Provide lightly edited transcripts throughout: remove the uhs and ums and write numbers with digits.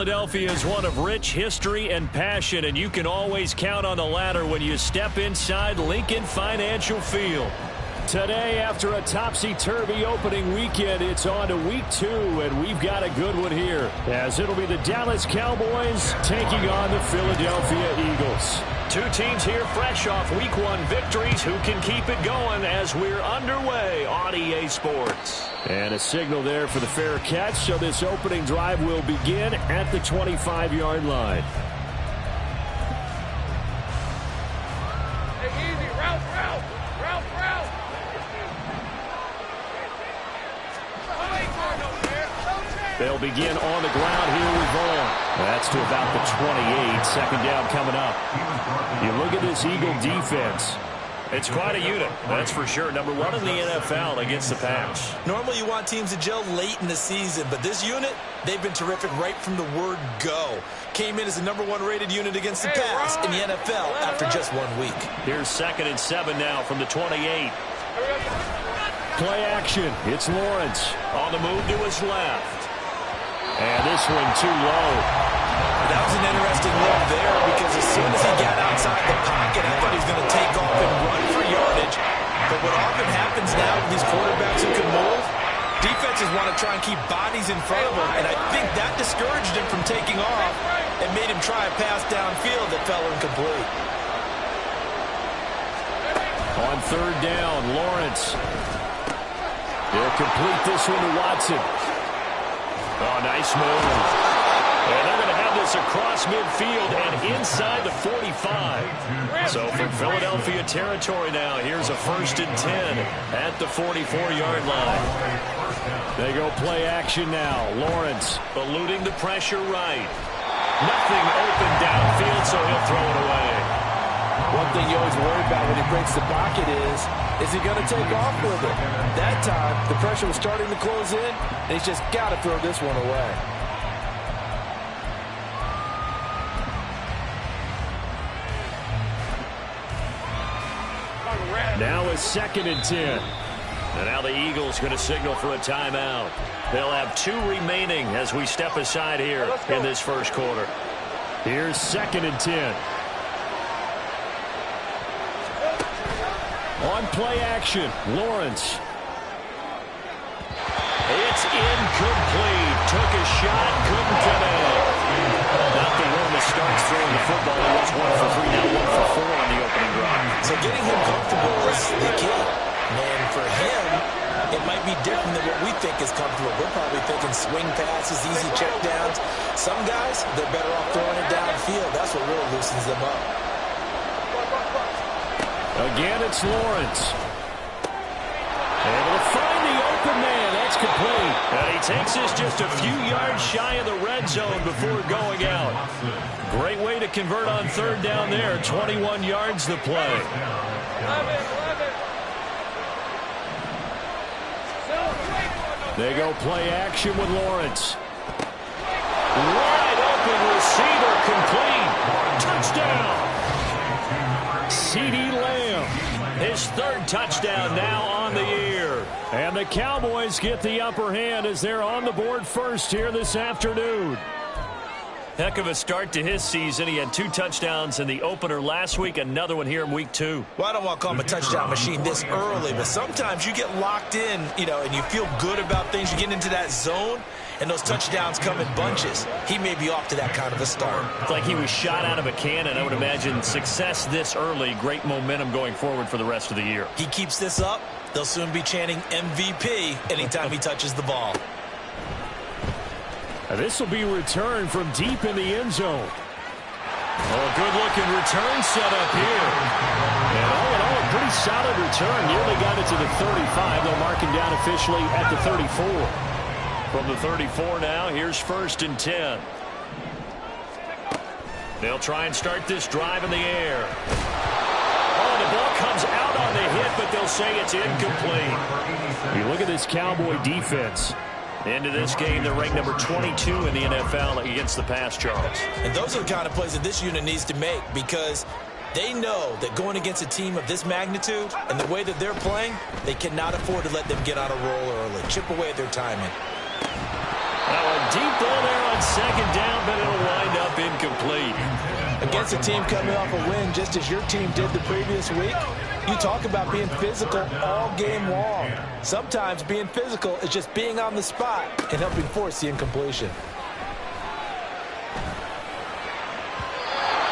Philadelphia is one of rich history and passion, and you can always count on the latter when you step inside Lincoln Financial Field. Today, after a topsy-turvy opening weekend, it's on to week 2, and we've got a good one here, as it'll be the Dallas Cowboys taking on the Philadelphia Eagles. Two teams here fresh off week 1 victories. Who can keep it going as we're underway on EA Sports? And a signal there for the fair catch, so this opening drive will begin at the 25-yard line. Hey, easy. Route. They'll begin on the ground here with Vaughn. That's to about the 28. Second down coming up. You look at this Eagle defense. It's quite a unit, that's for sure. Number 1 in the NFL against the pass. Normally you want teams to gel late in the season, but this unit, they've been terrific right from the word go. Came in as the number 1 rated unit against the pass in the NFL after just 1 week. Here's 2nd and 7 now from the 28. Play action. It's Lawrence on the move to his left. And this one too low. That was an interesting look there because as soon as he got outside the pocket, I thought he was going to take off and run for yardage. But what often happens now with these quarterbacks who can move, defenses want to try and keep bodies in front of them, and I think that discouraged him from taking off and made him try a pass downfield that fell incomplete. On 3rd down, Lawrence. They'll complete this one to Watson. Oh, nice move. And they're going to have this across midfield and inside the 45. So from Philadelphia territory now, here's a 1st and 10 at the 44-yard line. They go play action now. Lawrence eluding the pressure right. Nothing open downfield, so he'll throw it away. One thing you always worry about when he breaks the pocket is he going to take off with it? That time, the pressure was starting to close in, and he's just got to throw this one away. Now it's 2nd and 10. And now the Eagles going to signal for a timeout. They'll have 2 remaining as we step aside here in this first quarter. Here's 2nd and 10. On play action, Lawrence. It's incomplete. Took a shot, couldn't connect. Not the one that starts throwing the football. He was 1 for 3, now 1 for 4 on the opening drive. So getting him comfortable is the key. And for him, it might be different than what we think is comfortable. We're probably thinking swing passes, easy checkdowns. Some guys, they're better off throwing it downfield. That's what really loosens them up. Again, it's Lawrence. Able to find the open man. That's complete. And he takes this just a few yards shy of the red zone before going out. Great way to convert on 3rd down there. 21 yards the play. They go play action with Lawrence. Wide open receiver complete. Touchdown. CeeDee Lamb, his 3rd touchdown now on the year. And the Cowboys get the upper hand as they're on the board first here this afternoon. Heck of a start to his season. He had 2 touchdowns in the opener last week, another one here in week 2. Well, I don't want to call him a touchdown machine this early, but sometimes you get locked in, and you feel good about things. You get into that zone, and those touchdowns come in bunches. He may be off to that kind of a start. It's like he was shot out of a cannon. I would imagine success this early, great momentum going forward for the rest of the year. He keeps this up, they'll soon be chanting MVP anytime he touches the ball. This will be returned from deep in the end zone. Oh, good-looking return set up here. And all in all, a pretty solid return. Nearly got it to the 35. They'll mark him down officially at the 34. From the 34 now, here's 1st and 10. They'll try and start this drive in the air. Oh, the ball comes out on the hit, but they'll say it's incomplete. You look at this Cowboy defense. Into this game, they're ranked number 22 in the NFL against the pass, Charles. And those are the kind of plays that this unit needs to make because they know that going against a team of this magnitude and the way that they're playing, they cannot afford to let them get on a roll early. Chip away at their timing. Well, a deep ball there on second down, but it'll wind up incomplete. Against a team coming off a win, just as your team did the previous week, you talk about being physical all game long. Sometimes being physical is just being on the spot and helping force the incompletion.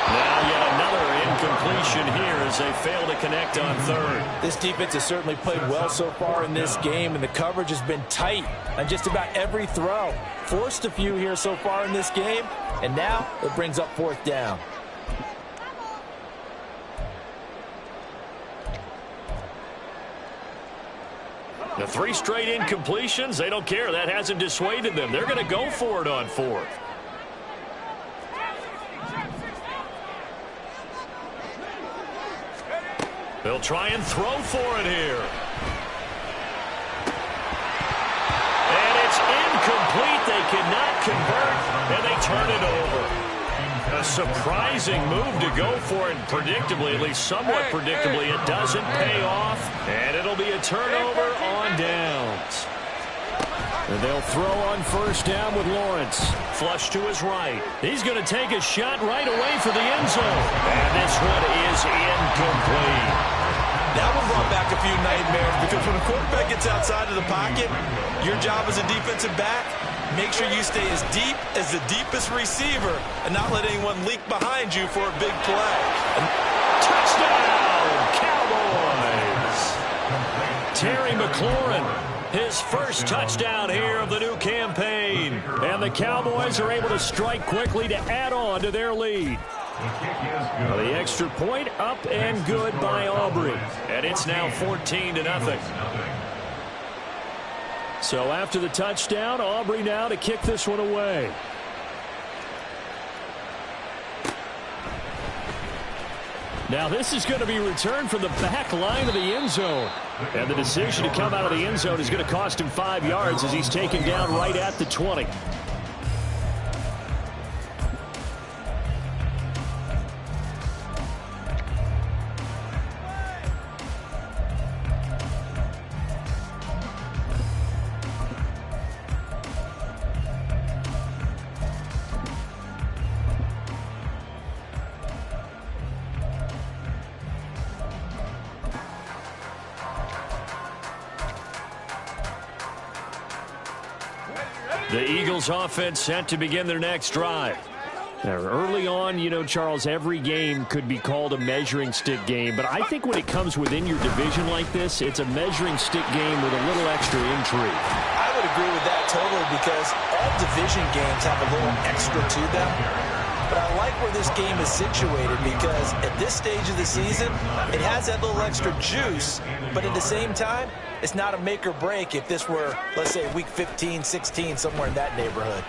Now yet another incompletion here as they fail to connect on third. This defense has certainly played well so far in this game, and the coverage has been tight on just about every throw. Forced a few here so far in this game, and now it brings up fourth down. The 3 straight incompletions, they don't care. That hasn't dissuaded them. They're going to go for it on fourth. They'll try and throw for it here. And it's incomplete. They cannot convert, and they turn it over. A surprising move to go for it, and predictably, at least somewhat predictably, it doesn't pay off, and it'll be a turnover on downs. And they'll throw on first down with Lawrence. Flush to his right. He's going to take a shot right away for the end zone. And this one is incomplete. That one brought back a few nightmares, because when a quarterback gets outside of the pocket, your job as a defensive back, make sure you stay as deep as the deepest receiver and not let anyone leak behind you for a big play. Touchdown, Cowboys! Terry McLaurin, his first touchdown here of the new campaign. And the Cowboys are able to strike quickly to add on to their lead. The extra point up and good by Aubrey. And it's now 14-0. So after the touchdown, Aubrey now to kick this one away. Now this is going to be returned from the back line of the end zone. And the decision to come out of the end zone is going to cost him 5 yards as he's taken down right at the 20. The Eagles offense set to begin their next drive. Now, early on, you know, Charles, every game could be called a measuring stick game. But I think when it comes within your division like this, it's a measuring stick game with a little extra intrigue. I would agree with that totally, because all division games have a little extra to them. But I like where this game is situated, because at this stage of the season, it has that little extra juice. But at the same time, it's not a make or break if this were, let's say, week 15, 16, somewhere in that neighborhood.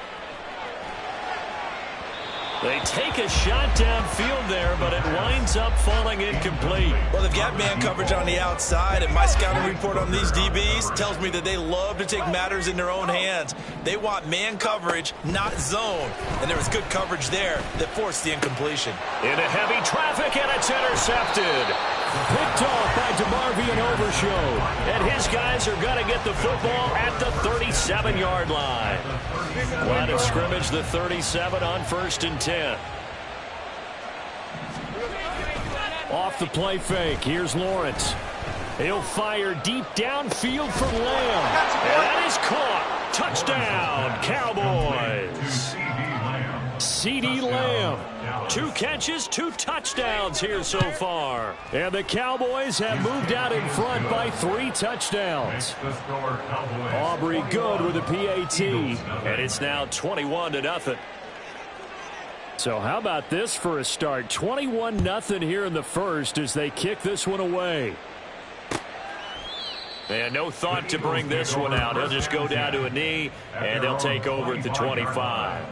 They take a shot downfield there, but it winds up falling incomplete. Well, they've got man coverage on the outside, and my scouting report on these DBs tells me that they love to take matters in their own hands. They want man coverage, not zone. And there was good coverage there that forced the incompletion. Into heavy traffic, and it's intercepted. Picked off by DeMarvion Overshow. And his guys are going to get the football at the 37-yard line. Line of scrimmage, the 37 on 1st and 10. Off the play fake, here's Lawrence. He'll fire deep downfield for Lamb. And that is caught. Touchdown, Cowboys. CeeDee Lamb. 2 catches, 2 touchdowns here so far. And the Cowboys have moved out in front by 3 touchdowns. Aubrey good with a PAT. And it's now 21-0. So how about this for a start? 21-0 here in the first as they kick this one away. And no thought to bring this one out. He'll just go down to a knee, and they'll take over at the 25.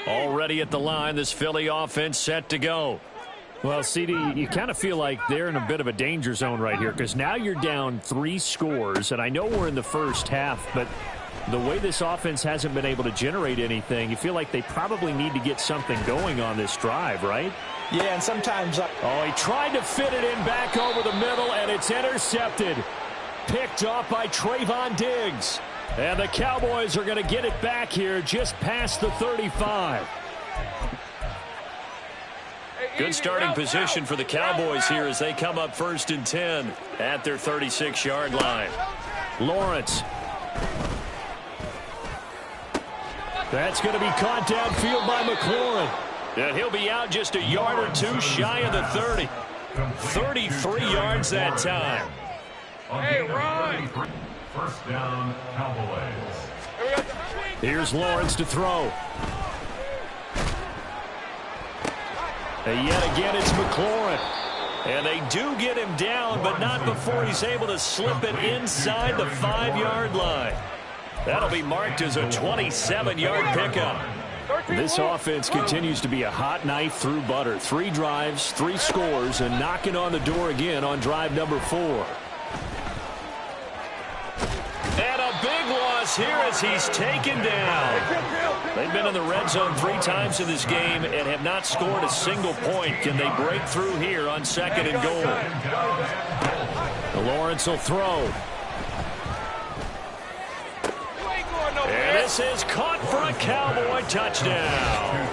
Already at the line, this Philly offense set to go. Well, CD, you kind of feel like they're in a bit of a danger zone right here because now you're down 3 scores, and I know we're in the first half, but the way this offense hasn't been able to generate anything, you feel like they probably need to get something going on this drive, right? Yeah, and sometimes... Oh, he tried to fit it in back over the middle, and it's intercepted. Picked off by Trayvon Diggs. And the Cowboys are going to get it back here just past the 35. Good starting position for the Cowboys here as they come up 1st and 10 at their 36-yard line. Lawrence. That's going to be caught downfield by McLaurin. And he'll be out just a yard or 2 shy of the 30. 33 yards that time. Hey, Ron! First down, Cowboys. Here's Lawrence to throw. And yet again, it's McLaurin. And they do get him down, but not before he's able to slip it inside the 5-yard line. That'll be marked as a 27-yard pickup. This offense continues to be a hot knife through butter. 3 drives, 3 scores, and knocking on the door again on drive number 4. And a big loss here as he's taken down. They've been in the red zone 3 times in this game and have not scored a single point. Can they break through here on 2nd and goal? Lawrence will throw. And this is caught for a Cowboy touchdown.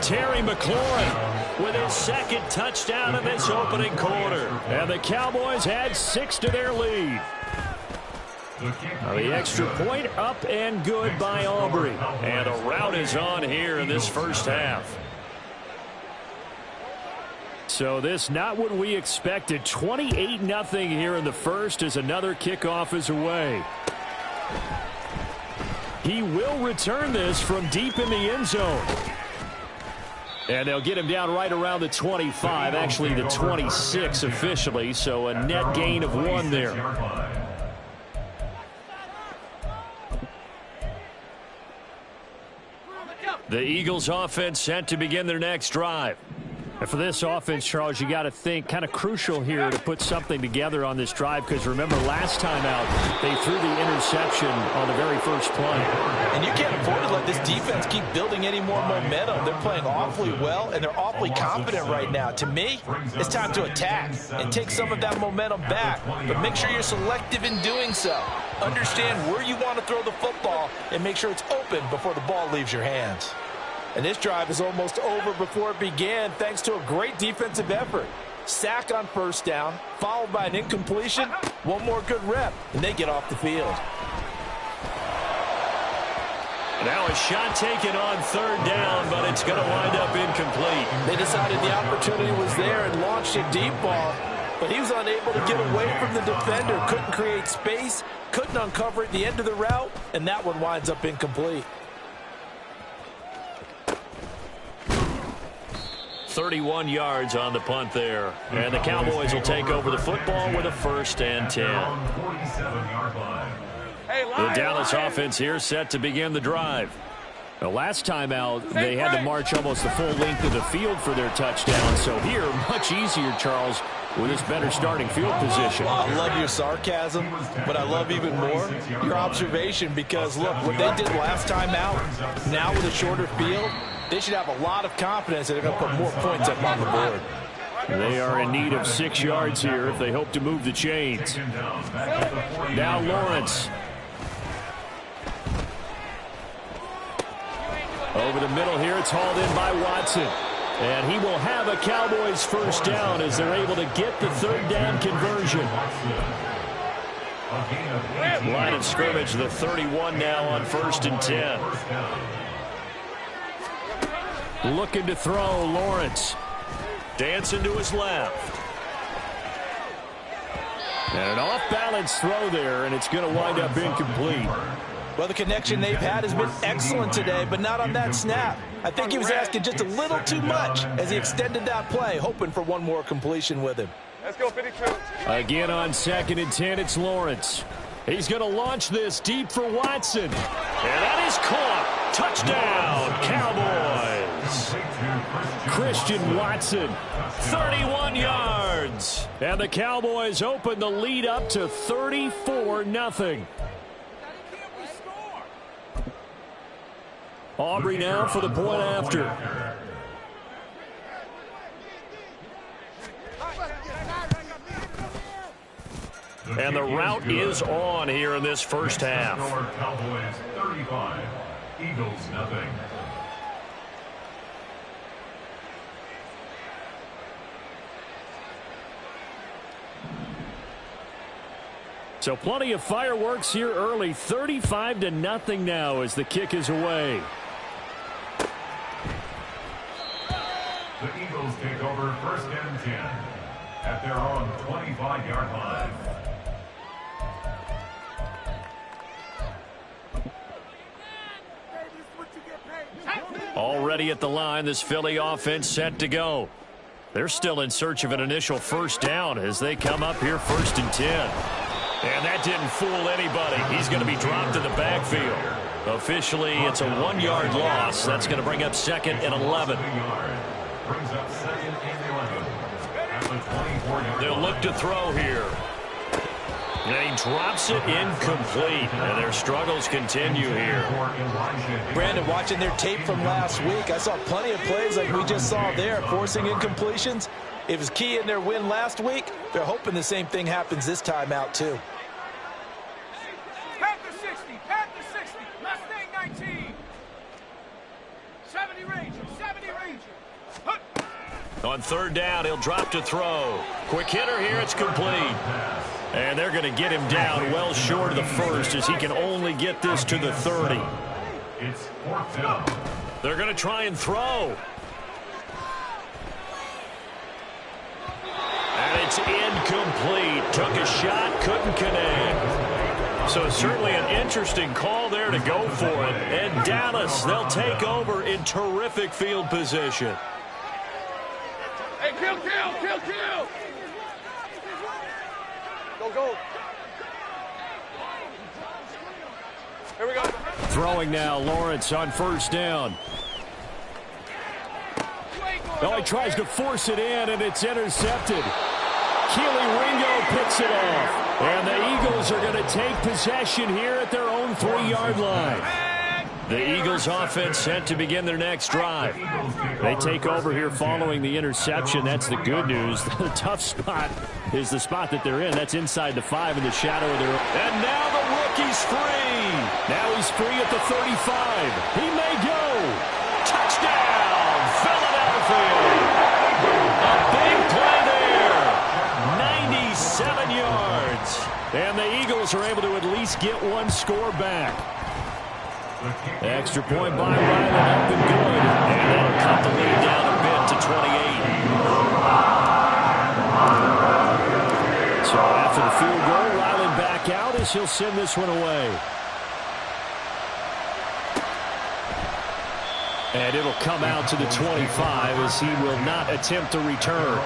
Terry McLaurin with his 2nd touchdown in this opening quarter. And the Cowboys add 6 to their lead. Now the extra point up and good by Aubrey. And a rout is on here in this first half. So this not what we expected. 28-0 here in the first as another kickoff is away. He will return this from deep in the end zone. And they'll get him down right around the 25, actually the 26 officially, so a net gain of 1 there. The Eagles offense set to begin their next drive. And for this offense, Charles, you got to think kind of crucial here to put something together on this drive because remember last time out they threw the interception on the very first play. And you can't afford to let this defense keep building any more momentum. They're playing awfully well and they're awfully confident right now. To me, it's time to attack and take some of that momentum back. But make sure you're selective in doing so. Understand where you want to throw the football and make sure it's open before the ball leaves your hands. And this drive is almost over before it began thanks to a great defensive effort. Sack on 1st down, followed by an incompletion, 1 more good rep, and they get off the field. Now a shot taken on 3rd down, but it's going to wind up incomplete. They decided the opportunity was there and launched a deep ball, but he was unable to get away from the defender, couldn't create space, couldn't uncover at the end of the route, and that one winds up incomplete. 31 yards on the punt there. And the Cowboys will take over the football with a 1st and 10. The Dallas offense here set to begin the drive. The last time out, they had to march almost the full length of the field for their touchdown. So here, much easier, Charles, with this better starting field position. I love your sarcasm, but I love even more your observation because, look, what they did last time out, now with a shorter field, they should have a lot of confidence that they're going to put more points up on the board. They are in need of 6 yards here if they hope to move the chains. Now Lawrence. Over the middle here, it's hauled in by Watson. And he will have a Cowboys 1st down as they're able to get the 3rd down conversion. Line of scrimmage, the 31 now on 1st and 10. Looking to throw, Lawrence. Dancing to his left. And an off-balance throw there, and it's going to wind up incomplete. Well, the connection they've had has been excellent today, but not on that snap. I think he was asking just a little too much as he extended that play, hoping for 1 more completion with him. Let's go, 52. Again on 2nd and 10, it's Lawrence. He's going to launch this deep for Watson. And that is caught. Touchdown, Cowboys. is Christian Watson, 31 yards. And the Cowboys open the lead up to 34-0. Aubrey now for the point after. And the route is on here in this first half. Cowboys 35, Eagles nothing. So plenty of fireworks here early. 35-0 now as the kick is away. The Eagles take over 1st and 10 at their own 25-yard line. Already at the line, this Philly offense set to go. They're still in search of an initial first down as they come up here 1st and 10. And that didn't fool anybody. He's going to be dropped in the backfield. Officially, it's a 1-yard loss. That's going to bring up 2nd and 11. Brings up 2nd and 11 at the 24-yard line. They'll look to throw here. And he drops it incomplete. And their struggles continue here. Brandon, watching their tape from last week, I saw plenty of plays like we just saw there, forcing incompletions. It was key in their win last week. They're hoping the same thing happens this time out, too. Panther 60, Panther 60, Mustang 19. 70 Ranger, 70 Ranger. On 3rd down, he'll drop to throw. Quick hitter here, it's complete. And they're going to get him down well short of the first as he can only get this to the 30. It's 4th down. They're going to try and throw. And it's incomplete. Took a shot, couldn't connect. So certainly an interesting call there to go for it. And Dallas, they'll take over in terrific field position. Hey, kill! Go. Here we go. Throwing now, Lawrence on 1st down. Oh, he tries to force it in, and it's intercepted. Keely Ringo picks it off. And the Eagles are going to take possession here at their own 3-yard line. The Eagles offense set to begin their next drive. They take over here following the interception. That's the good news. The tough spot is the spot that they're in. That's inside the 5 in the shadow of their... And now the rookie's free. Now he's free at the 35. He may go. Touchdown, Philadelphia. A big play there. 97 yards. And the Eagles are able to at least get one score back. Extra point by Ryland up and good. And that'll cut the lead down a bit to 28. So after the field goal, Ryland back out as he'll send this one away. And it'll come out to the 25 as he will not attempt to return.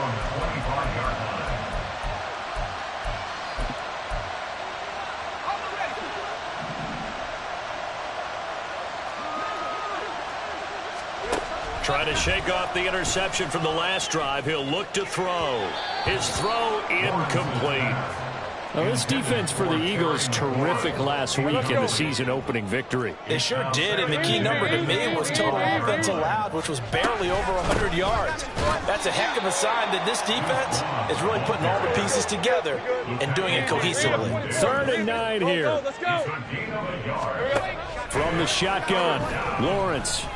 Trying to shake off the interception from the last drive. He'll look to throw. His throw incomplete. Now, this defense for the Eagles terrific last week in the season-opening victory. They sure did, and the key number to me was total offense allowed, which was barely over 100 yards. That's a heck of a sign that this defense is really putting all the pieces together and doing it cohesively. 3rd and 9 here. Let's go. From the shotgun, Lawrence.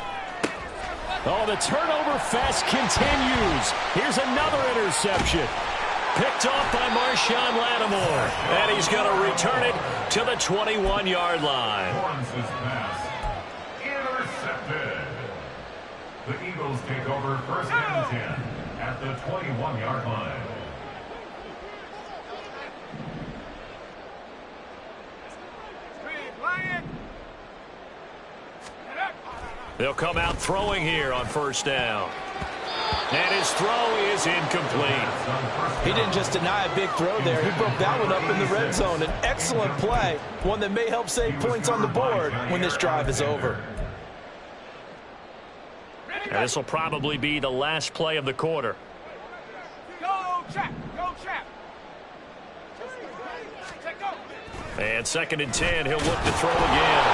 Oh, the turnover fest continues. Here's another interception. Picked off by Marshawn Lattimore. And he's going to return it to the 21-yard line. Lawrence's pass intercepted. The Eagles take over 1st and 10 at the 21-yard line. They'll come out throwing here on 1st down. And his throw is incomplete. He didn't just deny a big throw there. He broke that one up in the red zone. An excellent play, one that may help save points on the board when this drive is over. Ready, And this will probably be the last play of the quarter. Go, Chap. Go, Chap. And 2nd and 10, he'll look to throw again.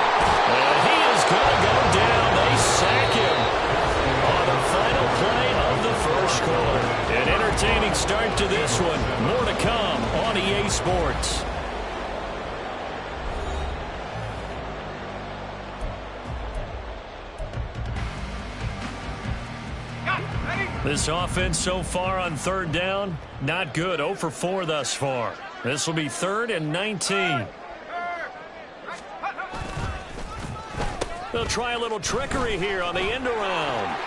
And he is going to go down. They sack him on the final play of the first quarter. An entertaining start to this one. More to come on EA Sports. This offense so far on 3rd down, not good. 0 for 4 thus far. This will be 3rd and 19. They'll try a little trickery here on the end around.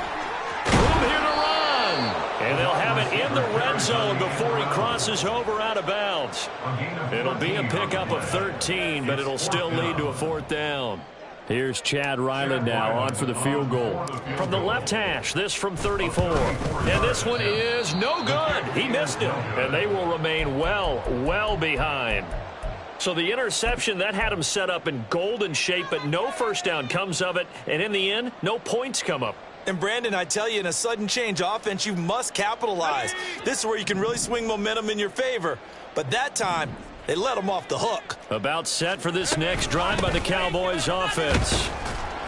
Room here to run. And they'll have it in the red zone before he crosses over out of bounds. It'll be a pickup of 13, but it'll still lead to a 4th down. Here's Chad Ryland now on for the field goal. From the left hash, this from 34. And this one is no good. He missed it. And they will remain well behind. So the interception, that had him set up in golden shape, but no first down comes of it. And in the end, no points come up. And Brandon, I tell you, in a sudden change offense, you must capitalize. This is where you can really swing momentum in your favor. But that time, they let him off the hook. About set for this next drive by the Cowboys offense.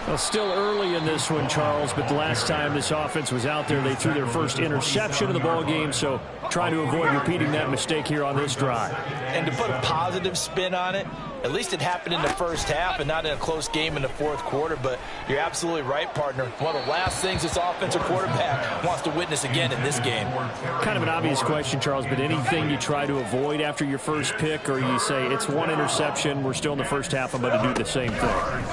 Well, still early in this one, Charles, but the last time this offense was out there, they threw their first interception of the ball game, so trying to avoid repeating that mistake here on this drive. And to put a positive spin on it, at least it happened in the first half and not in a close game in the 4th quarter, but you're absolutely right, partner. One of the last things this offensive quarterback wants to witness again in this game. Kind of an obvious question, Charles, but anything you try to avoid after your first pick, or you say it's one interception, we're still in the first half, I'm going to do the same thing?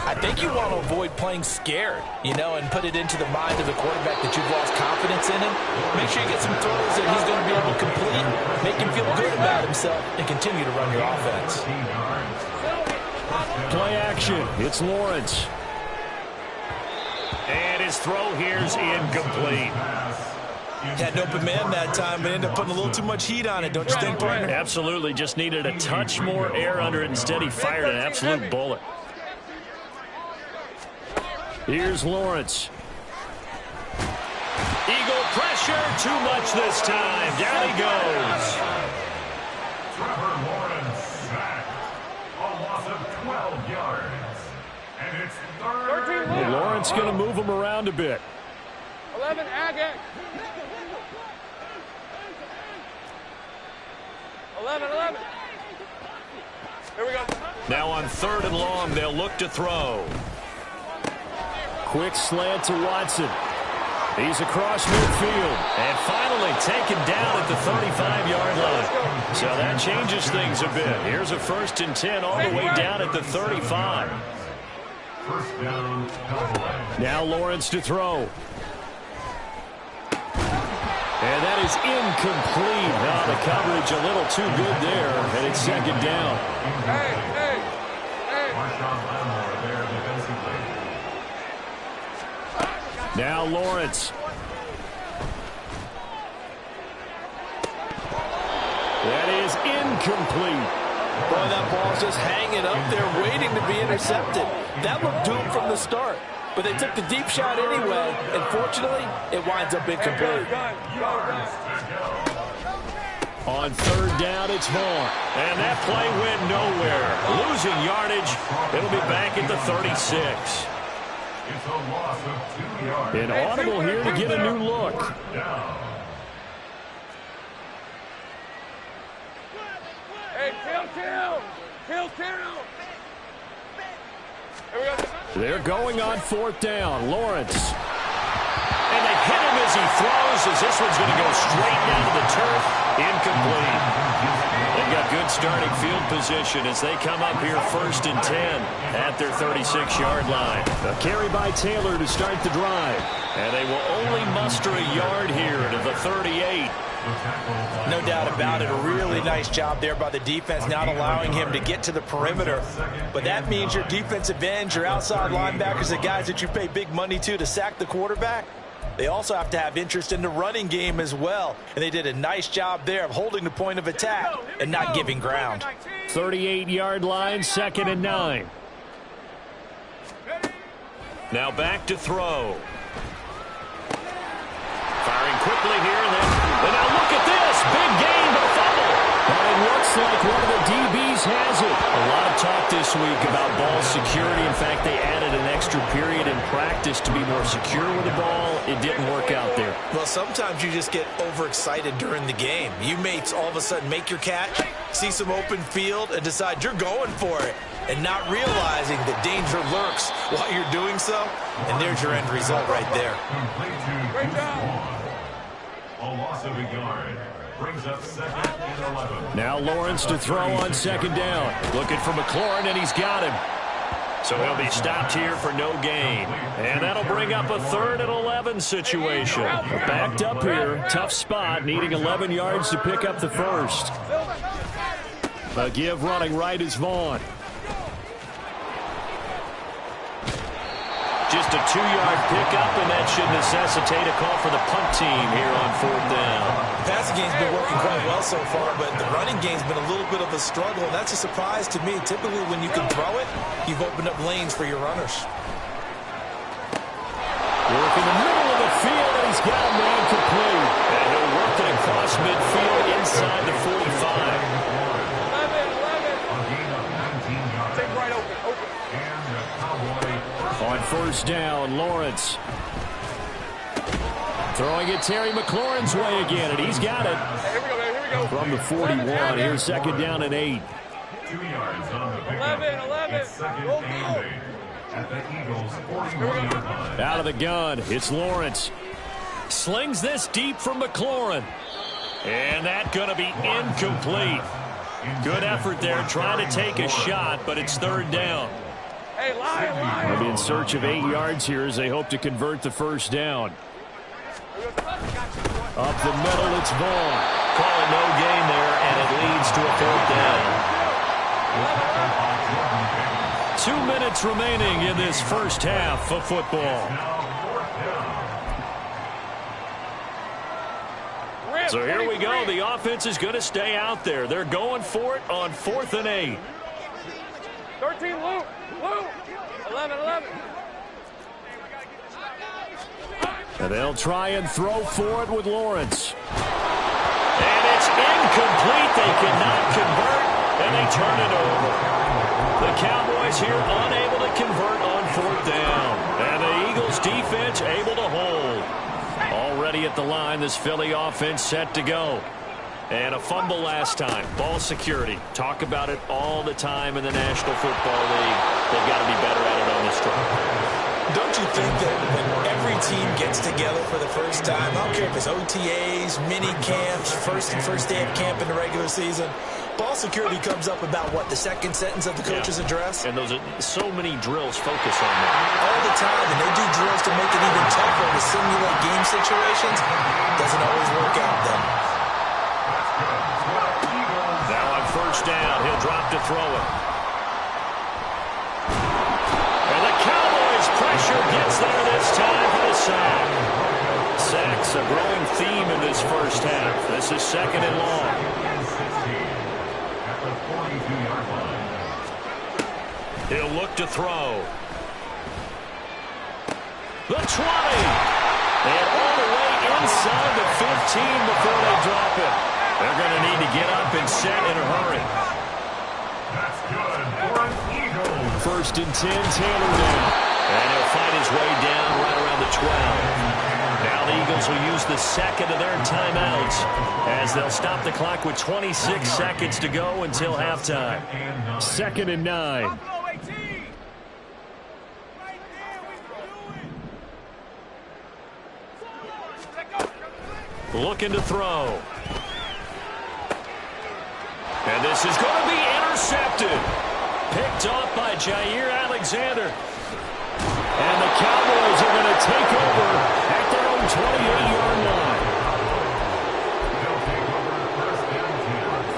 I think you want to avoid playing scared, and put it into the mind of the quarterback that you've lost confidence in him. Make sure you get some throws that he's going to be able to complete, make him feel good about himself, and continue to run your offense. Play action. It's Lawrence. And his throw here's incomplete. Had an open man that time, but ended up putting a little too much heat on it, don't you think, partner? Absolutely. Just needed a touch more air under it. Instead, he fired an absolute bullet. Here's Lawrence. Eagle pressure. Too much this time. Down he goes. Trevor Lawrence sacked. A loss of 12 yards. And it's 3rd. Lawrence going to move him around a bit. 11, Agate. 11. Here we go. Now on 3rd and long, they'll look to throw. Quick slant to Watson. He's across midfield and finally taken down at the 35-yard line. So that changes things a bit. Here's a 1st and 10 all the way down at the 35. First down, Cowboys. Now Lawrence to throw. And that is incomplete. Now the coverage a little too good there, and it's 2nd down. Hey. Marshawn Lattimore there defensively. Now Lawrence. That is incomplete. Boy, that ball's just hanging up there waiting to be intercepted. That looked doomed from the start. But they took the deep shot anyway, and fortunately, it winds up incomplete. On 3rd down, it's Vaughn. And that play went nowhere. Losing yardage. It'll be back at the 36. It's a loss of 2 yards. An audible here to get a new look. Down. Hey, kill. Here we go. They're going on 4th down. Lawrence. And they hit him as he throws, as this one's going to go straight down to the turf. Incomplete. They've got good starting field position as they come up here 1st and 10 at their 36-yard line. A carry by Taylor to start the drive. And they will only muster a yard here to the 38. No doubt about it. A really nice job there by the defense, not allowing him to get to the perimeter. But that means your defensive ends, your outside linebackers, the guys that you pay big money to sack the quarterback, they also have to have interest in the running game as well. And they did a nice job there of holding the point of attack and not giving ground. 38-yard line, 2nd and 9. Now back to throw. quickly here. And now look at this. Big gain, but a fumble. And it looks like one of the DBs has it. A lot of talk this week about ball security. In fact, they added an extra period in practice to be more secure with the ball. It didn't work out there. Well, sometimes you just get overexcited during the game. You may all of a sudden make your catch, see some open field, and decide you're going for it, and not realizing that danger lurks while you're doing so. And there's your end result right there. Great job. A loss of a yard. Brings up 2nd and 11. Now Lawrence to throw on 2nd down. Looking for McLaurin, and he's got him. So he'll be stopped here for no gain. And that'll bring up a 3rd and 11 situation. Backed up here. Tough spot. Needing 11 yards to pick up the first. A give running right is Vaughn. Just a 2-yard pickup, and that should necessitate a call for the punt team here on 4th down. The passing game's been working quite well so far, but the running game's been a little bit of a struggle, and that's a surprise to me. Typically, when you can throw it, you've opened up lanes for your runners. Work in the middle of the field, and he's got a man complete. And he'll work it across midfield inside the 45. 11. Take right open. And the Cowboy. On 1st down, Lawrence. Throwing it Terry McLaurin's way again, and he's got it. Here we go, man. Here we go. From the 41, here's 2nd down and 8. 2 yards on the pickup. 11. It's 2nd and 8 at the Eagles' 41-yard line. Out of the gun, it's Lawrence. Slings this deep from McLaurin. And that's going to be incomplete. Good effort there, trying to take a shot, but it's 3rd down. Hey, lie. They'll be in search of 8 yards here as they hope to convert the 1st down. Up the middle, it's Vaughn. Call it no gain there, and it leads to a 4th down. 2 minutes remaining in this first half of football. So here we go. The offense is going to stay out there. They're going for it on 4th and 8. 13, Luke. 11. And they'll try and throw for it with Lawrence. And it's incomplete. They cannot convert, and they turn it over. The Cowboys here unable to convert on 4th down. And the Eagles defense able to hold. Already at the line, this Philly offense set to go. And a fumble last time. Ball security. Talk about it all the time in the National Football League. They've got to be better at it on this drive. Don't you think that when every team gets together for the first time, I don't care if it's OTAs, mini camps, first day of camp in the regular season, ball security comes up about, what, the 2nd sentence of the coach's address? And those are so many drills focus on that. All the time, and they do drills to make it even tougher to simulate game situations. Doesn't always work out, though. Now on 1st down, he'll drop to throw it. And the Cowboys pressure gets there this time for the sack. Sacks a growing theme in this first half. This is 2nd and long. At the 42-yard line. He'll look to throw. The 20. And all the way inside the 15 before they drop it. They're going to need to get up and set in a hurry. That's good for an Eagles. 1st and 10, Taylor down. And he'll find his way down right around the 12. Now the Eagles will use the 2nd of their timeouts as they'll stop the clock with 26 seconds to go until halftime. 2nd and 9. Looking to throw. And this is going to be intercepted. Picked off by Jair Alexander. And the Cowboys are going to take over at their own 28-yard line.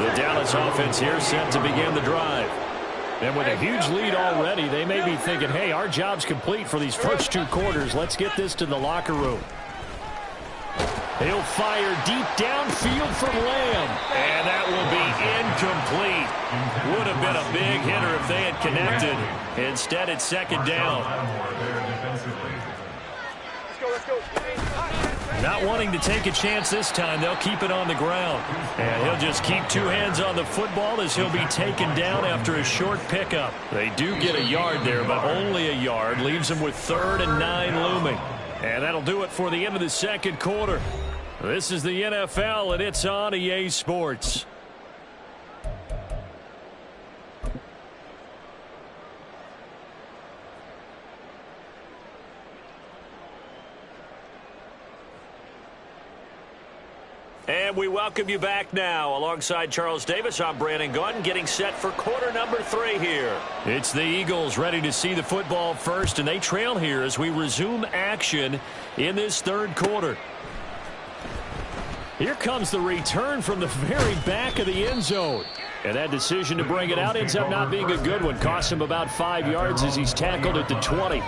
The Dallas offense here set to begin the drive. And with a huge lead already, they may be thinking, hey, our job's complete for these first 2 quarters. Let's get this to the locker room. He'll fire deep downfield from Lamb. And that will be incomplete. Would have been a big hitter if they had connected. Instead, it's 2nd down. Let's go. Not wanting to take a chance this time, they'll keep it on the ground. And he'll just keep two hands on the football as he'll be taken down after a short pickup. They do get a yard there, but only a yard. Leaves them with 3rd and 9 looming. And that'll do it for the end of the second quarter. This is the NFL, and it's on EA Sports. And we welcome you back now. Alongside Charles Davis, I'm MaddengG, getting set for quarter number 3 here. It's the Eagles ready to see the football first, and they trail here as we resume action in this third quarter. Here comes the return from the very back of the end zone. And that decision to bring it out ends up not being a good one. Costs him about 5 yards as he's tackled at the 20.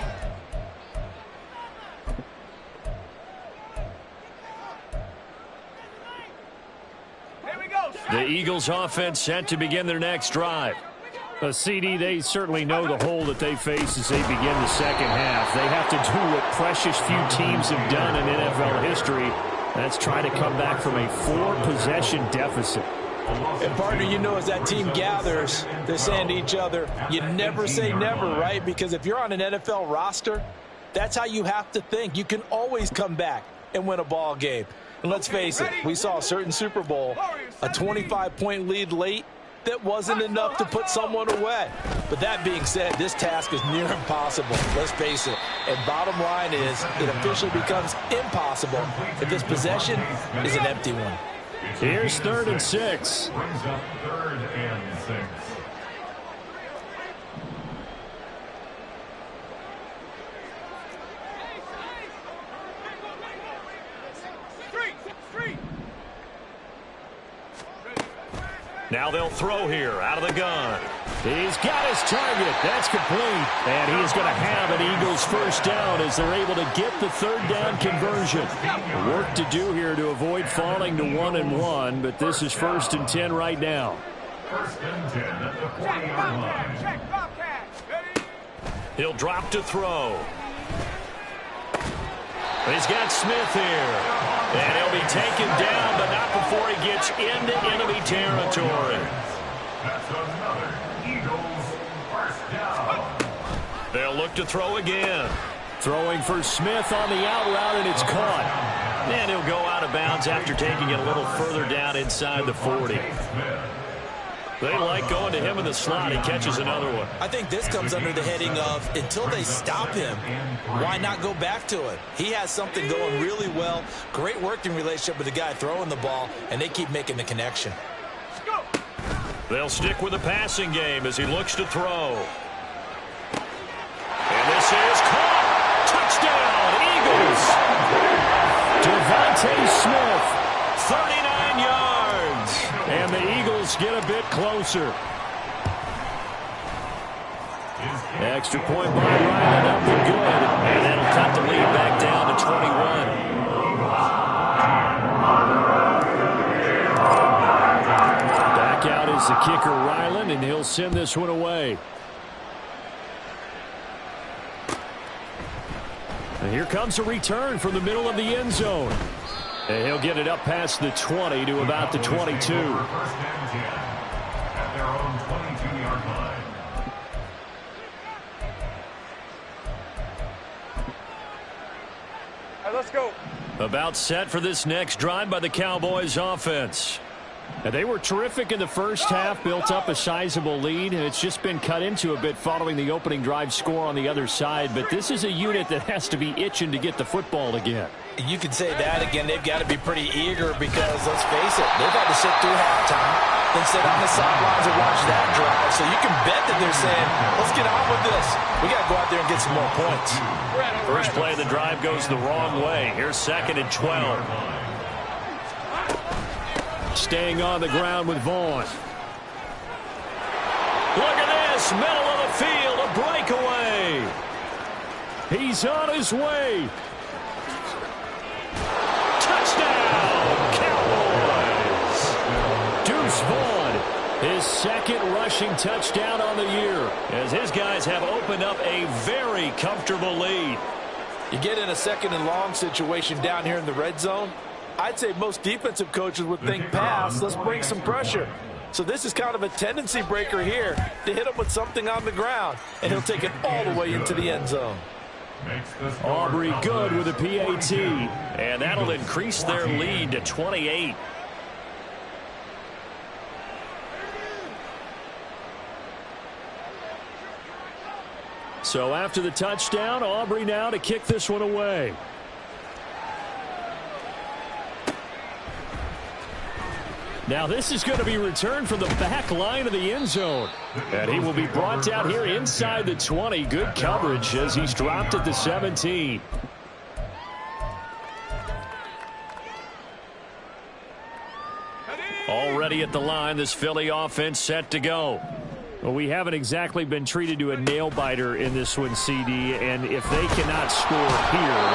The Eagles offense set to begin their next drive. CD, they certainly know the hole that they face as they begin the second half. They have to do what precious few teams have done in NFL history. That's try to come back from a 4-possession deficit. And partner, you know, as that team gathers, they're saying to each other, you never say never, right? Because if you're on an NFL roster, that's how you have to think. You can always come back and win a ball game. And let's face it, we saw a certain Super Bowl, a 25-point lead late that wasn't enough to put someone away. But that being said, this task is near impossible. Let's face it. And bottom line is, it officially becomes impossible if this possession is an empty one. Here's 3rd and 6. Brings up 3rd and 6. Now they'll throw here out of the gun. He's got his target. That's complete. And he is going to have an Eagles first down as they're able to get the 3rd down conversion. Work to do here to avoid falling to 1-1, but this is 1st and 10 right now. 1st and 10 at the 40-yard line. He'll drop to throw. He's got Smith here. And he'll be taken down, but not before he gets into enemy territory. That's another Eagles first down. They'll look to throw again. Throwing for Smith on the out route, and it's caught. And he'll go out of bounds after taking it a little further down inside the 40. They like going to him in the slot. He catches another one. I think this comes under the heading of, until they stop him, why not go back to it? He has something going really well. Great working relationship with the guy throwing the ball, and they keep making the connection. They'll stick with the passing game as he looks to throw. And this is caught. Touchdown, Eagles. Devontae Smith, 39 yards. And the Eagles get a bit closer. Extra point by Ryan, up and good. And that'll cut the lead back down to 21. Back out is the kicker, Ryland, and he'll send this one away. And here comes a return from the middle of the end zone. And he'll get it up past the 20 to about the 22. First and 10 at their own 22-yard line. All right, let's go. About set for this next drive by the Cowboys offense. And they were terrific in the first half, built up a sizable lead, and it's just been cut into a bit following the opening drive score on the other side. But this is a unit that has to be itching to get the football again. You could say that again. They've got to be pretty eager because, let's face it, they've had to sit through halftime, then sit on the sidelines and watch that drive. So you can bet that they're saying, let's get on with this. We got to go out there and get some more points. First play of the drive goes the wrong way. Here's 2nd and 12. Staying on the ground with Vaughn. Look at this, middle of the field, a breakaway. He's on his way. Touchdown, Cowboys. Deuce Vaughn, his 2nd rushing touchdown on the year, as his guys have opened up a very comfortable lead. You get in a second and long situation down here in the red zone, I'd say most defensive coaches would think pass, let's bring some pressure. So this is kind of a tendency breaker here to hit him with something on the ground, and he'll take it all the way into the end zone. Aubrey good with a PAT, and that'll increase their lead to 28. So after the touchdown, Aubrey now to kick this one away. Now this is going to be returned from the back line of the end zone. And he will be brought down here inside the 20. Good coverage as he's dropped at the 17. Already at the line, this Philly offense set to go. Well, we haven't exactly been treated to a nail-biter in this one, CD. And if they cannot score here,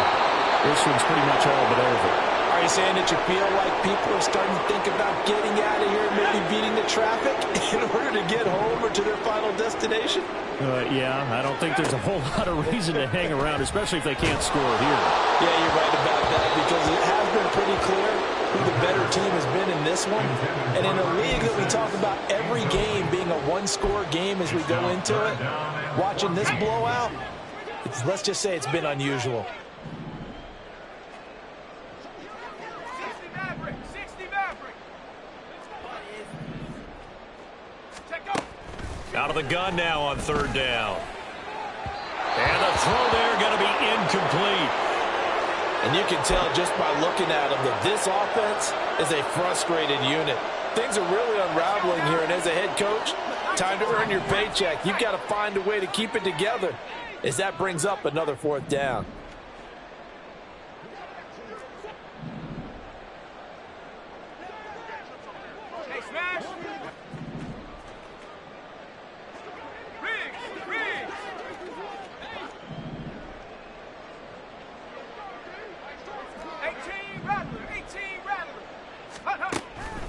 this one's pretty much all but over. Are you saying that you feel like people are starting to think about getting out of here and maybe beating the traffic in order to get home or to their final destination? Yeah, I don't think there's a whole lot of reason to hang around, especially if they can't score here. Yeah, you're right about that because it has been pretty clear who the better team has been in this one. And in a league that we talk about every game being a one-score game as we go into it, watching this blowout, let's just say it's been unusual. Out of the gun now on third down. And the throw there going to be incomplete. And you can tell just by looking at them that this offense is a frustrated unit. Things are really unraveling here, and as a head coach, time to earn your paycheck. You've got to find a way to keep it together as that brings up another fourth down.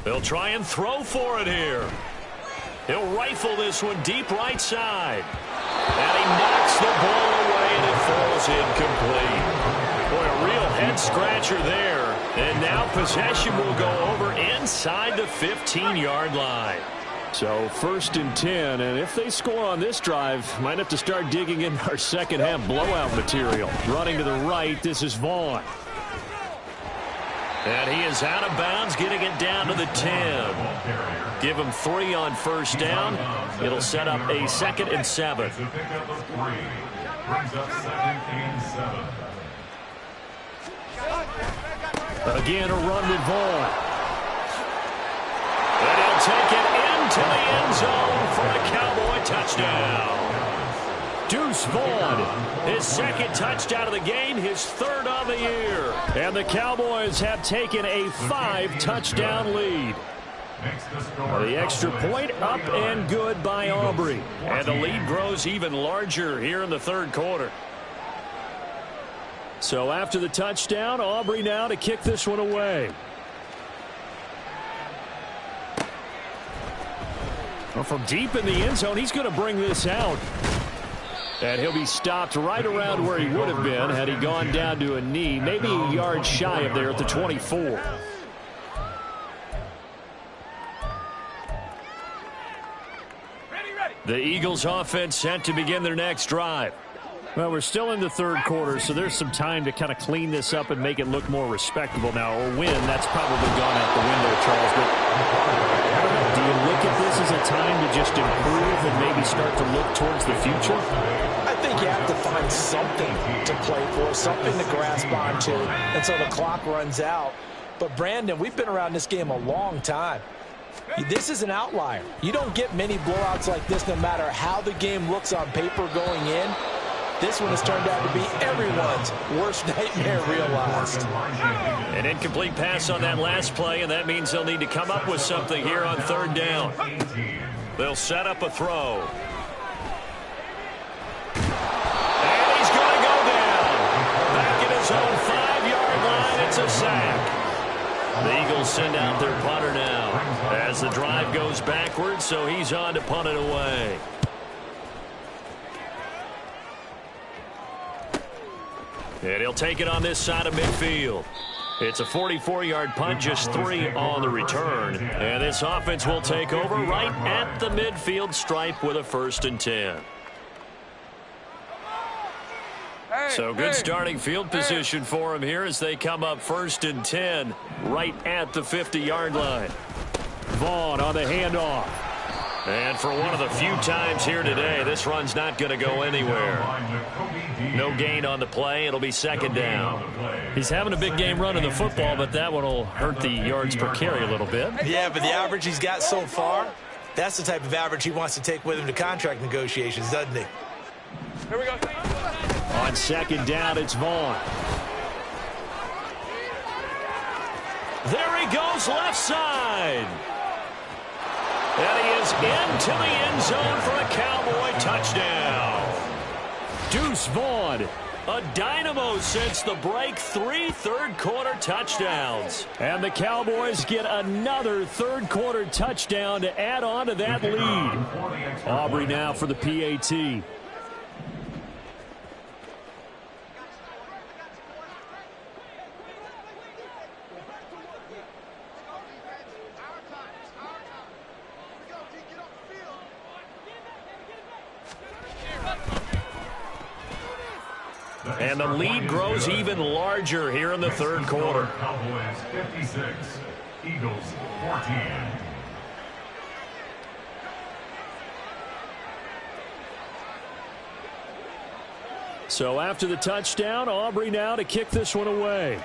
They'll try and throw for it here. He'll rifle this one deep right side. And he knocks the ball away, and it falls incomplete. Boy, a real head-scratcher there. And now possession will go over inside the 15-yard line. So 1st and 10, and if they score on this drive, might have to start digging in our second-half blowout material. Running to the right, this is Vaughn. And he is out of bounds, getting it down to the 10. Give him 3 on first down. It'll set up a 2nd and 7. Again, a run with Vaughn. And he'll take it into the end zone for a Cowboy touchdown. Deuce Vaughn, his 2nd touchdown of the game, his 3rd of the year. And the Cowboys have taken a 5-touchdown lead. The extra point up and good by Aubrey. And the lead grows even larger here in the 3rd quarter. So after the touchdown, Aubrey now to kick this one away. Well, from deep in the end zone, he's going to bring this out. And he'll be stopped right around where he would have been had he gone down to a knee, maybe a yard shy of there at the 24. The Eagles offense set to begin their next drive. Well, we're still in the 3rd quarter, so there's some time to kind of clean this up and make it look more respectable now. Or win, that's probably gone out the window, Charles. But I don't know, do you look at this as a time to just improve and maybe start to look towards the future? I think you have to find something to play for, something to grasp onto until the clock runs out. But, Brandon, we've been around this game a long time. This is an outlier. You don't get many blowouts like this no matter how the game looks on paper going in. This one has turned out to be everyone's worst nightmare realized. An incomplete pass on that last play, and that means they'll need to come up with something here on 3rd down. They'll set up a throw. And he's going to go down. Back at his own 5-yard line, it's a sack. The Eagles send out their punter now as the drive goes backwards, so he's on to punt it away. And he'll take it on this side of midfield. It's a 44-yard punt, just 3 on the return. And this offense will take over right at the midfield stripe with a 1st and 10. So good starting field position for him here as they come up 1st and 10 right at the 50-yard line. Vaughn on the handoff. And for one of the few times here today, this run's not going to go anywhere. No gain on the play. It'll be 2nd down. He's having a big game running the football, but that one will hurt the yards per carry a little bit. Yeah, but the average he's got so far, that's the type of average he wants to take with him to contract negotiations, doesn't he? Here we go. On 2nd down, it's Vaughn. There he goes, left side. And he is into the end zone for a Cowboy touchdown. Deuce Vaughn, a dynamo since the break, 3 third-quarter touchdowns. And the Cowboys get another third-quarter touchdown to add on to that lead. Aubrey now for the PAT. And the lead grows even larger here in the third quarter. Cowboys 56, Eagles 14. So after the touchdown, Aubrey now to kick this one away.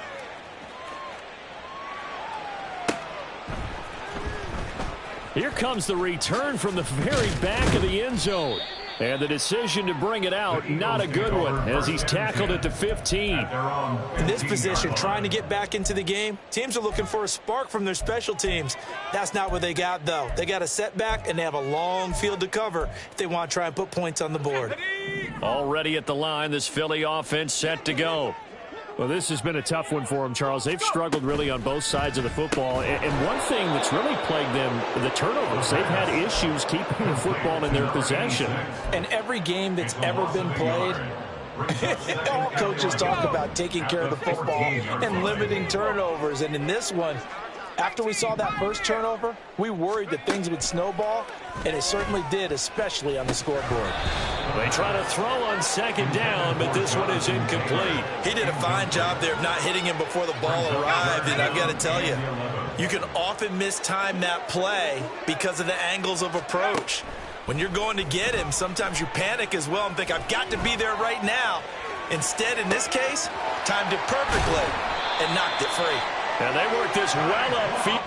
Here comes the return from the very back of the end zone. And the decision to bring it out, not a good one, as he's tackled at the 15. In this position, trying to get back into the game, teams are looking for a spark from their special teams. That's not what they got, though. They got a setback, and they have a long field to cover if they want to try and put points on the board. Already at the line, this Philly offense set to go. Well, this has been a tough one for them, Charles. They've struggled really on both sides of the football. And one thing that's really plagued them, the turnovers. They've had issues keeping the football in their possession. And every game that's ever been played, all coaches talk about taking care of the football and limiting turnovers. And in this one, after we saw that first turnover, we worried that things would snowball, and it certainly did, especially on the scoreboard. They try to throw on 2nd down, but this one is incomplete. He did a fine job there of not hitting him before the ball arrived, and I've got to tell you, you can often mistime that play because of the angles of approach. When you're going to get him, sometimes you panic as well and think, I've got to be there right now. Instead, in this case, timed it perfectly and knocked it free. And they work this well upfield.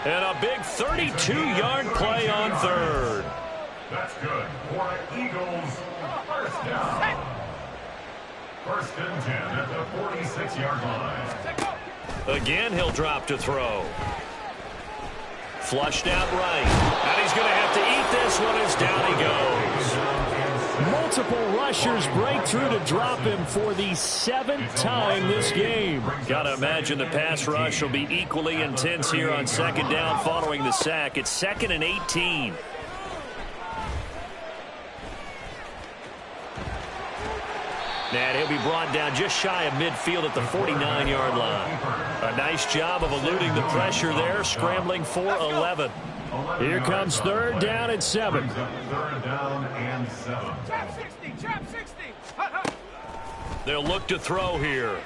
And a big 32-yard play on 3rd. That's good for Eagles. 1st down. 1st and 10 at the 46-yard line. Again, he'll drop to throw. Flushed out right. And he's going to have to eat this one as down he goes. Multiple rushers break through to drop him for the 7th time this game. Got to imagine the pass rush will be equally intense here on 2nd down following the sack. It's 2nd and 18. And he'll be brought down just shy of midfield at the 49-yard line. A nice job of eluding the pressure there, scrambling for 11. Here comes 3rd down and 7. 3rd down and 7. Trap 60, trap 60. They'll look to throw here.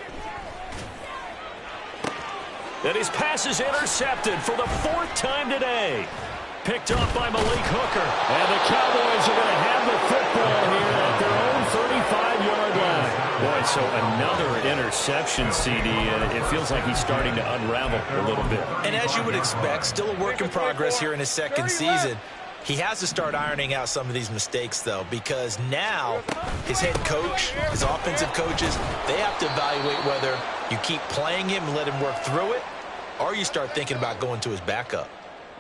And his pass is intercepted for the 4th time today. Picked off by Malik Hooker. And the Cowboys are going to have the football here at their own 35-yard line. Boy, so another interception, CD, and it feels like he's starting to unravel a little bit. And as you would expect, still a work in progress here in his 2nd season. He has to start ironing out some of these mistakes, though, because now his head coach, his offensive coaches, they have to evaluate whether you keep playing him and let him work through it, or you start thinking about going to his backup.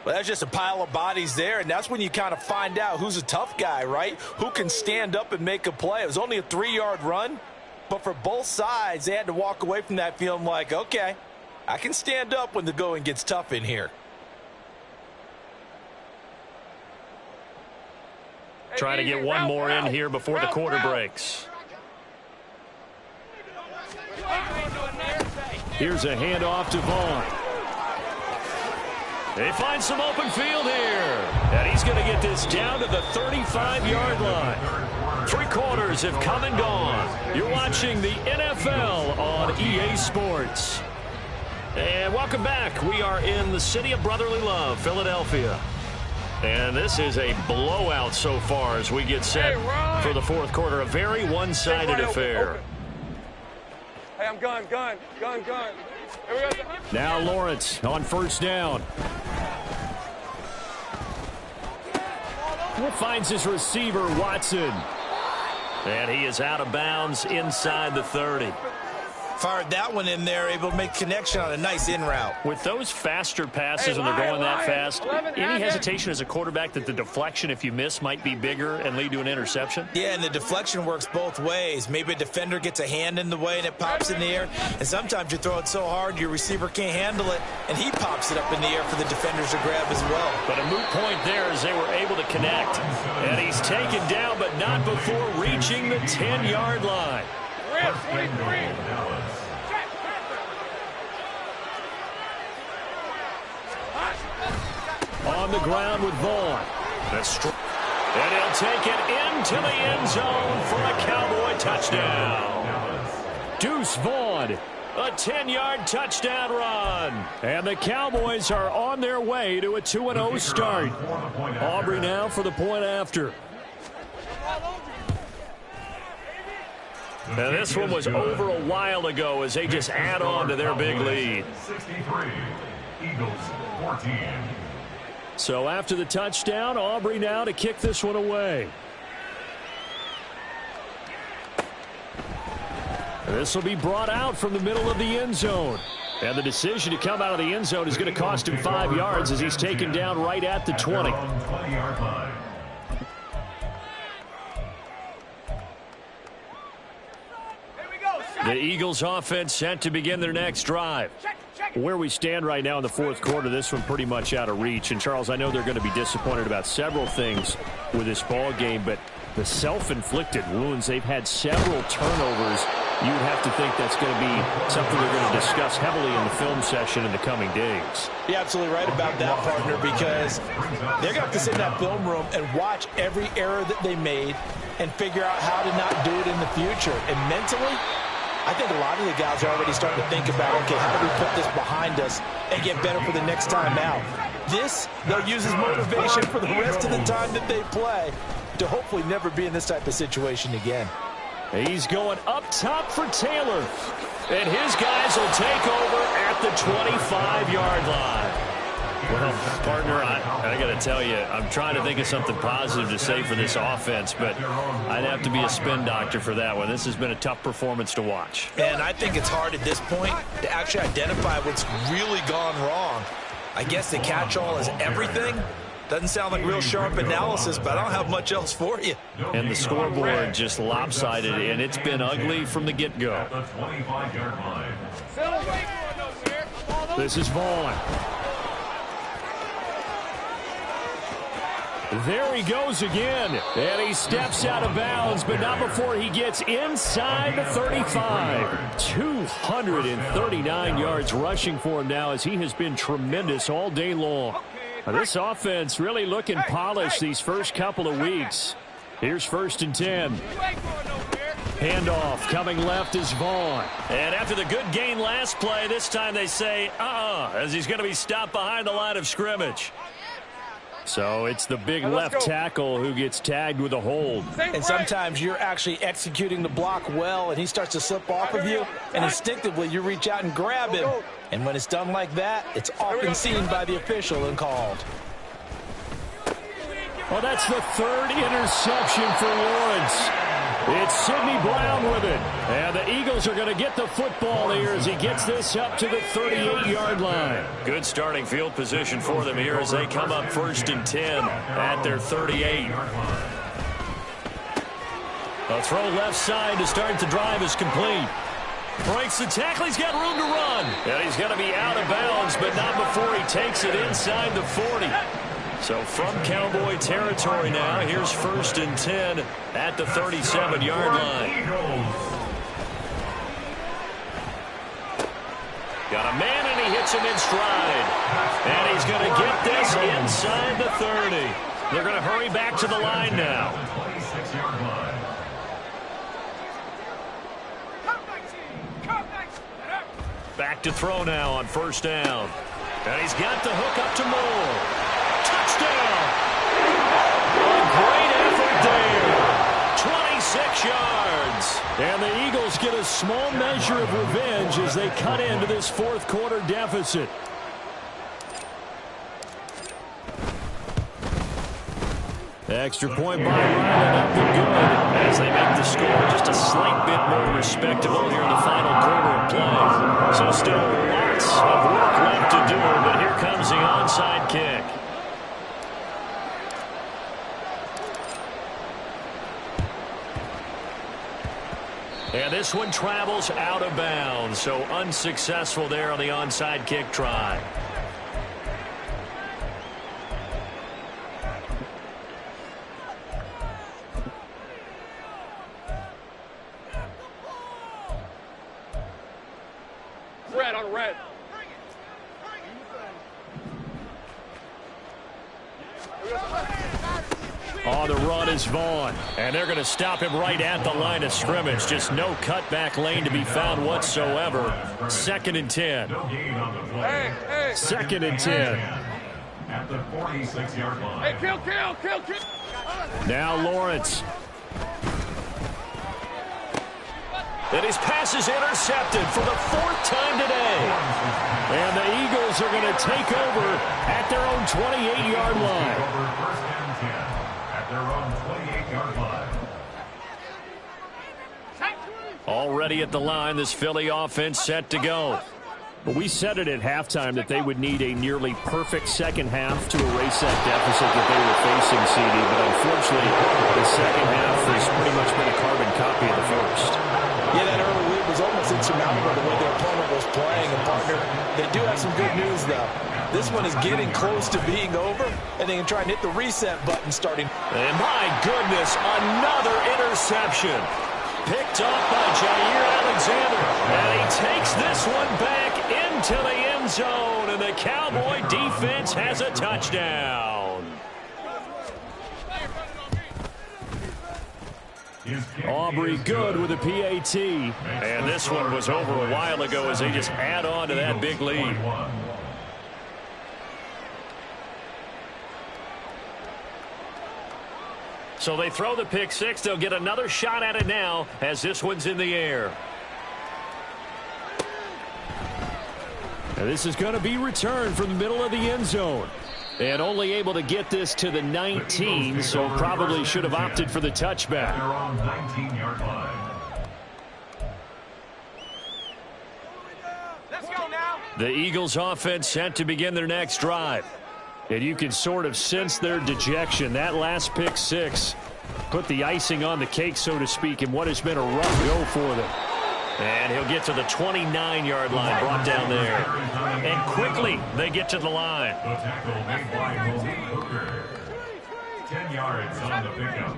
Well, that's just a pile of bodies there, and that's when you kind of find out who's a tough guy, right? Who can stand up and make a play. It was only a 3-yard run, but for both sides, they had to walk away from that feeling like, okay, I can stand up when the going gets tough in here. Trying to get one more in here before the quarter breaks. Here's a handoff to Vaughn. They find some open field here. And he's going to get this down to the 35-yard line. 3 quarters have come and gone. You're watching the NFL on EA Sports. And welcome back. We are in the city of brotherly love, Philadelphia. And this is a blowout so far as we get set for the fourth quarter. A very one-sided affair. Hey, I'm gun. Here we go. Now Lawrence on first down. Finds his receiver, Watson. And he is out of bounds inside the 30. Fired that one in there, able to make connection on a nice in route. With those faster passes and they're going that fast, any hesitation as a quarterback that the deflection, if you miss, might be bigger and lead to an interception? Yeah, and the deflection works both ways. Maybe a defender gets a hand in the way and it pops in the air, and sometimes you throw it so hard your receiver can't handle it, and he pops it up in the air for the defenders to grab as well. But a moot point there as they were able to connect. And he's taken down, but not before reaching the 10-yard line. On the ground with Vaughn. And he'll take it into the end zone for a Cowboy touchdown. Deuce Vaughn, a 10-yard touchdown run. And the Cowboys are on their way to a 2-0 start. Aubrey now for the point after. Now this one was over a while ago as they just add on to their big lead. 63, Eagles 14. So after the touchdown, Aubrey now to kick this one away. This will be brought out from the middle of the end zone. And the decision to come out of the end zone is going to cost him 5 yards as he's taken down right at the 20. The Eagles offense set to begin their next drive. Where we stand right now in the fourth quarter, this one pretty much out of reach. And, Charles, I know they're going to be disappointed about several things with this ball game, but the self-inflicted wounds, they've had several turnovers. You would have to think that's going to be something they're going to discuss heavily in the film session in the coming days. You're absolutely right about that, partner, because they're going to have to sit in that film room and watch every error that they made and figure out how to not do it in the future. And mentally, I think a lot of the guys are already starting to think about, okay, how do we put this behind us and get better for the next time out? This, they'll use as motivation for the rest of the time that they play to hopefully never be in this type of situation again. He's going up top for Taylor. And his guys will take over at the 25-yard line. Well, partner, I got to tell you, I'm trying to think of something positive to say for this offense, but I'd have to be a spin doctor for that one. This has been a tough performance to watch. And I think it's hard at this point to actually identify what's really gone wrong. I guess the catch-all is everything. Doesn't sound like real sharp analysis, but I don't have much else for you. And the scoreboard just lopsided, and it's been ugly from the get-go. This is Vaughn. There he goes again, and he steps out of bounds, but not before he gets inside the 35. 239 yards rushing for him now as he has been tremendous all day long. Now, this offense really looking polished these first couple of weeks. Here's 1st and 10. Handoff coming left is Vaughn. And after the good gain last play, this time they say, as he's going to be stopped behind the line of scrimmage. So it's the big left tackle who gets tagged with a hold. And sometimes you're actually executing the block well, and he starts to slip off of you, and instinctively you reach out and grab him. And when it's done like that, it's often seen by the official and called. Well, that's the 3rd interception for Lawrence. It's Sidney Brown with it. And the Eagles are going to get the football here as he gets this up to the 38-yard line. Good starting field position for them here as they come up 1st and 10 at their 38. A throw left side to start the drive is complete. Breaks the tackle. He's got room to run. And he's going to be out of bounds, but not before he takes it inside the 40. So from Cowboy territory now, here's 1st and 10 at the 37-yard line. Got a man, and he hits him in stride. And he's going to get this inside the 30. They're going to hurry back to the line now. Back to throw now on 1st down. And he's got the hook up to Moore. Touchdown! A great effort there. 26 yards. And the Eagles get a small measure of revenge as they cut into this 4th quarter deficit. Extra point by Ryland up and good as they make the score just a slight bit more respectable here in the final quarter of play. So still lots of work left to do, but here comes the onside kick. And this one travels out of bounds, so unsuccessful there on the onside kick try. Red on red. On the run is Vaughn, and they're going to stop him right at the line of scrimmage. Just no cutback lane to be found whatsoever. 2nd and 10. Hey. 2nd and 10. At the 46-yard line. Hey, kill. Now Lawrence. And his pass is intercepted for the 4th time today. And the Eagles are going to take over at their own 28-yard line. Over 1st and 10 at their own 28-yard line. Already at the line, this Philly offense set to go. But we said it at halftime that they would need a nearly perfect second half to erase that deficit that they were facing, CD. But unfortunately, the second half has pretty much been a carbon copy of the first. Yeah, that early lead was almost insurmountable the way their opponent was playing. And, partner, they do have some good news, though. This one is getting close to being over, and they can try and hit the reset button starting. And my goodness, another interception. Picked off by Jair Alexander. And he takes this one back into the end zone, and the Cowboy defense has a touchdown. Aubrey good with a PAT. And this one was over a while ago as they just add on to that big lead. So they throw the pick six. They'll get another shot at it now as this one's in the air. And this is going to be returned from the middle of the end zone. And only able to get this to the 19, so probably should have opted for the touchback. They're on 19-yard line. Let's go now. The Eagles offense set to begin their next drive. And you can sort of sense their dejection. That last pick six put the icing on the cake, so to speak, in what has been a rough go for them. And he'll get to the 29-yard line, brought down there. And quickly, they get to the line. The tackle made by Malik Hooker. 10 yards on the pickup.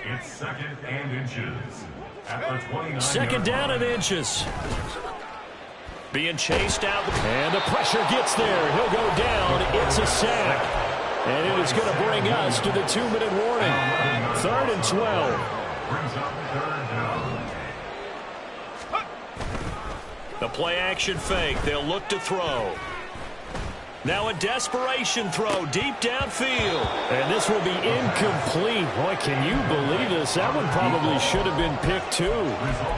It's 2nd and inches. At the 29-yard Second down and inches. Being chased out. And the pressure gets there. He'll go down. It's a sack. And it is going to bring us to the 2-minute warning. 3rd and 12. brings up 3rd down. The play-action fake. They'll look to throw. Now a desperation throw deep downfield. And this will be incomplete. Boy, can you believe this? That one probably should have been picked too.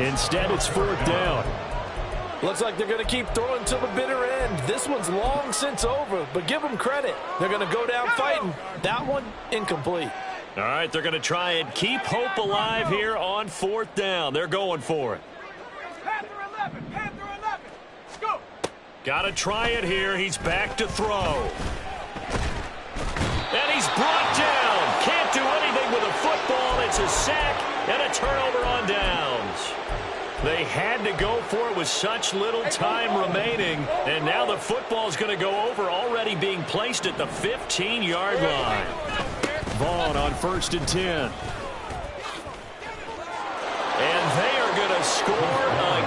Instead, it's 4th down. Looks like they're going to keep throwing till the bitter end. This one's long since over, but give them credit. They're going to go down fighting. That one, incomplete. All right, they're going to try and keep hope alive here on 4th down. They're going for it. Panther 11, Panther 11. Go. Got to try it here. He's back to throw. And he's brought down. Can't do anything with a football. It's a sack and a turnover on downs. They had to go for it with such little time remaining. And now the football is going to go over, already being placed at the 15-yard line. Vaughn on 1st and 10. And they are going to score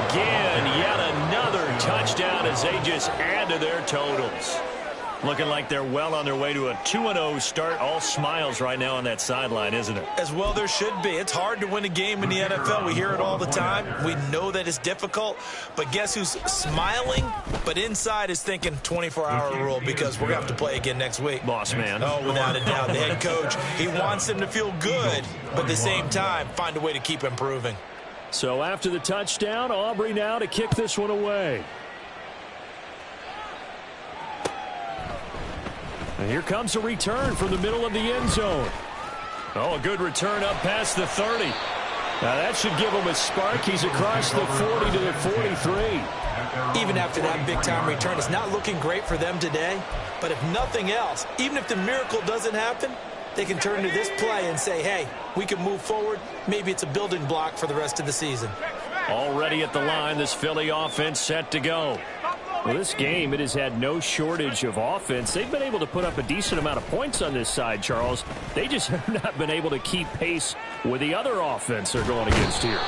again. Yet another touchdown as they just add to their totals. Looking like they're well on their way to a 2-0 start. All smiles right now on that sideline, isn't it? As well there should be. It's hard to win a game in the NFL. We hear it all the time. We know that it's difficult. But guess who's smiling, but inside is thinking 24-hour rule because we're going to have to play again next week. Boss man. Oh, without a doubt. The head coach, he wants them to feel good, but at the same time, find a way to keep improving. So after the touchdown, Aubrey now to kick this one away. And here comes a return from the middle of the end zone. Oh, a good return up past the 30. Now that should give him a spark. He's across the 40 to the 43. Even after that big-time return, it's not looking great for them today. But if nothing else, even if the miracle doesn't happen, they can turn to this play and say, hey, we can move forward. Maybe it's a building block for the rest of the season. Already at the line, this Philly offense set to go. Well, this game, it has had no shortage of offense. They've been able to put up a decent amount of points on this side, Charles. They just have not been able to keep pace with the other offense they're going against here.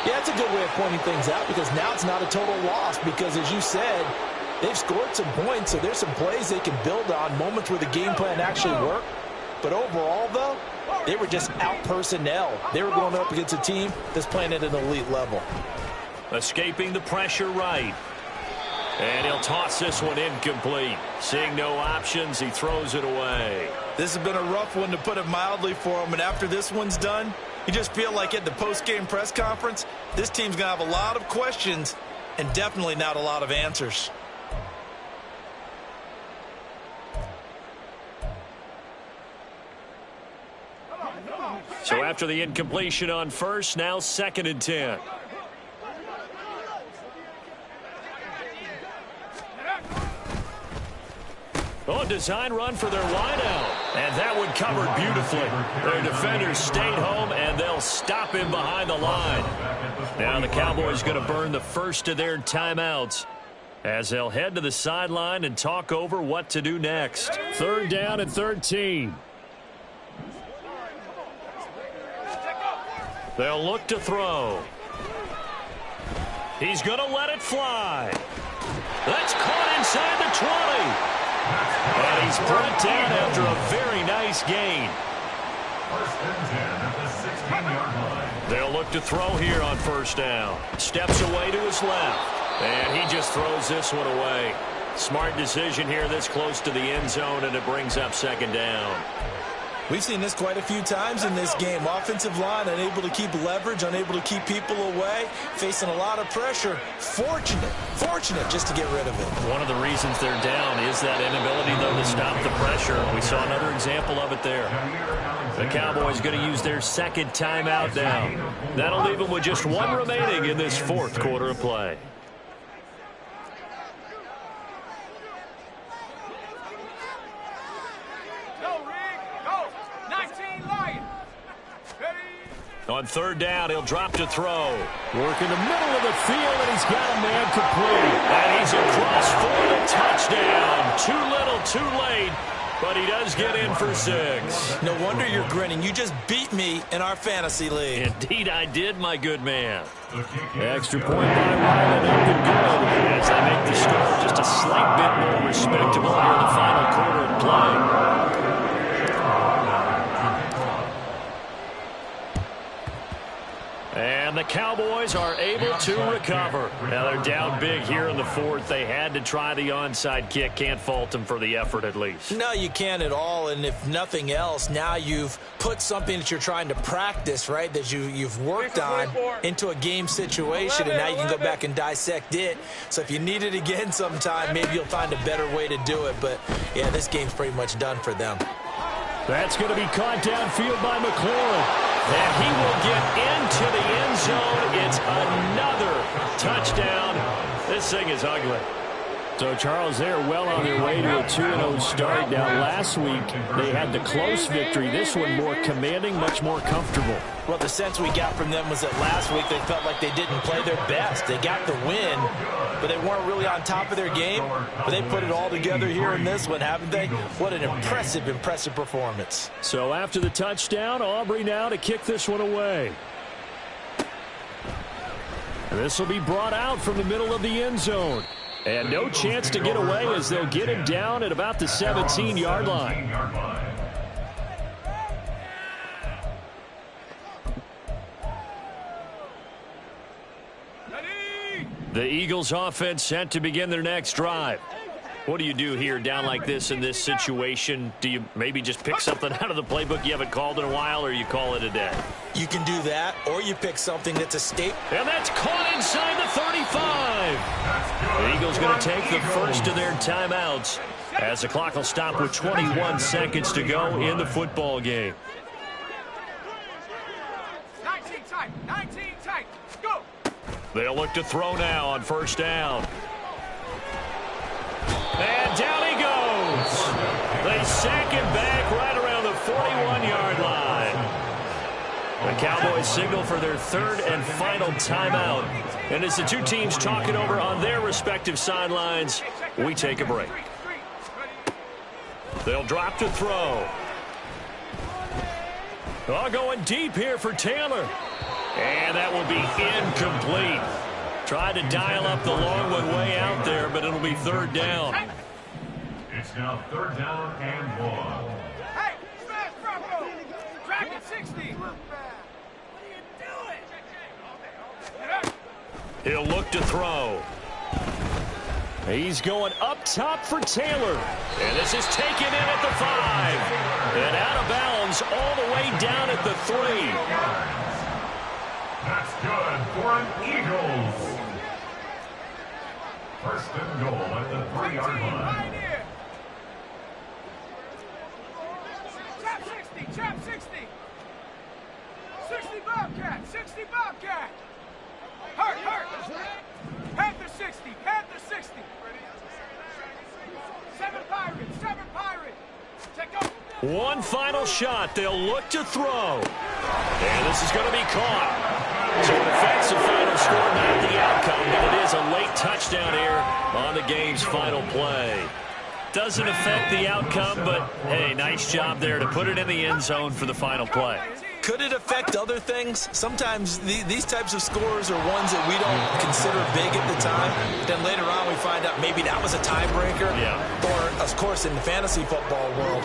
Yeah, that's a good way of pointing things out because now it's not a total loss because, as you said, they've scored some points, so there's some plays they can build on, moments where the game plan actually worked. But overall, though, they were just out-personnel. They were going up against a team that's playing at an elite level. Escaping the pressure right. And he'll toss this one incomplete. Seeing no options, he throws it away. This has been a rough one, to put it mildly, for him. And after this one's done, you just feel like at the post-game press conference, this team's going to have a lot of questions and definitely not a lot of answers. So after the incompletion on first, now 2nd and 10. Oh, design run for their wideout. And that one covered beautifully. Their defenders stayed home, and they'll stop him behind the line. Now the Cowboys going to burn the first of their timeouts as they'll head to the sideline and talk over what to do next. 3rd down and 13. They'll look to throw. He's going to let it fly. That's caught inside the 20. And he's brought down after a very nice gain. 1st and 10 at the 16-yard line. They'll look to throw here on 1st down. Steps away to his left. And he just throws this one away. Smart decision here this close to the end zone, and it brings up 2nd down. We've seen this quite a few times in this game. Offensive line unable to keep leverage, unable to keep people away, facing a lot of pressure. Fortunate just to get rid of it. One of the reasons they're down is that inability, though, to stop the pressure. We saw another example of it there. The Cowboys going to use their 2nd timeout now. That'll leave them with just one remaining in this 4th quarter of play. On 3rd down, he'll drop to throw. Work in the middle of the field, and he's got a man complete. And he's across for the touchdown. Too little, too late, but he does get in for 6. No wonder you're grinning. You just beat me in our fantasy league. Indeed, I did, my good man. Extra point by Ryland, up and good. As they make the score just a slight bit more respectable here in the final quarter of play. And the Cowboys are able to recover. Now they're down big here in the 4th. They had to try the onside kick. Can't fault them for the effort at least. No, you can't at all. And if nothing else, now you've put something that you're trying to practice, right, that you've worked on into a game situation, and now you can go back and dissect it. So if you need it again sometime, maybe you'll find a better way to do it. But, yeah, this game's pretty much done for them. That's going to be caught downfield by McLaurin. And he will get into the end zone. It's another touchdown. This thing is ugly. So, Charles, they're well on their way to a 2-0 start. Now, last week, they had the close victory. This one more commanding, much more comfortable. Well, the sense we got from them was that last week they felt like they didn't play their best. They got the win, but they weren't really on top of their game. But they put it all together here in this one, haven't they? What an impressive performance. So, after the touchdown, Aubrey now to kick this one away. This will be brought out from the middle of the end zone. And no chance to get away as they'll get him down at about the 17-yard line. The Eagles offense set to begin their next drive. What do you do here down like this in this situation? Do you maybe just pick something out of the playbook you haven't called in a while, or you call it a day? You can do that, or you pick something that's a staple. And that's caught inside the 35. The Eagles going to take the first of their timeouts as the clock will stop with 21 seconds to go in the football game. 19 tight, go! They'll look to throw now on first down. And down he goes. They sack him back right around the 41-yard line. The Cowboys signal for their third and final timeout. And as the two teams talking over on their respective sidelines, we take a break. They'll drop to throw. Oh, going deep here for Taylor. And that will be incomplete. Tried to dial up the long one way out there, but it'll be third down. It's now third down and 1. Hey, smash Bronco! Track at 60! What are you doing? He'll look to throw. He's going up top for Taylor. And this is taken in at the 5. And out of bounds all the way down at the 3. That's good for an Eagles. First and goal at the 3-yard line. Right here! Chop 60! 60 Bobcat! Hurt! Panther 60! 7 Pirates! Check up! One final shot. They'll look to throw. And this is going to be caught. So it affects the final score, not the outcome, but it is a late touchdown here on the game's final play. Doesn't affect the outcome, but, hey, nice job there to put it in the end zone for the final play. Could it affect other things? Sometimes these types of scores are ones that we don't consider big at the time. Then later on we find out maybe that was a tiebreaker. Yeah. Or, of course, in the fantasy football world,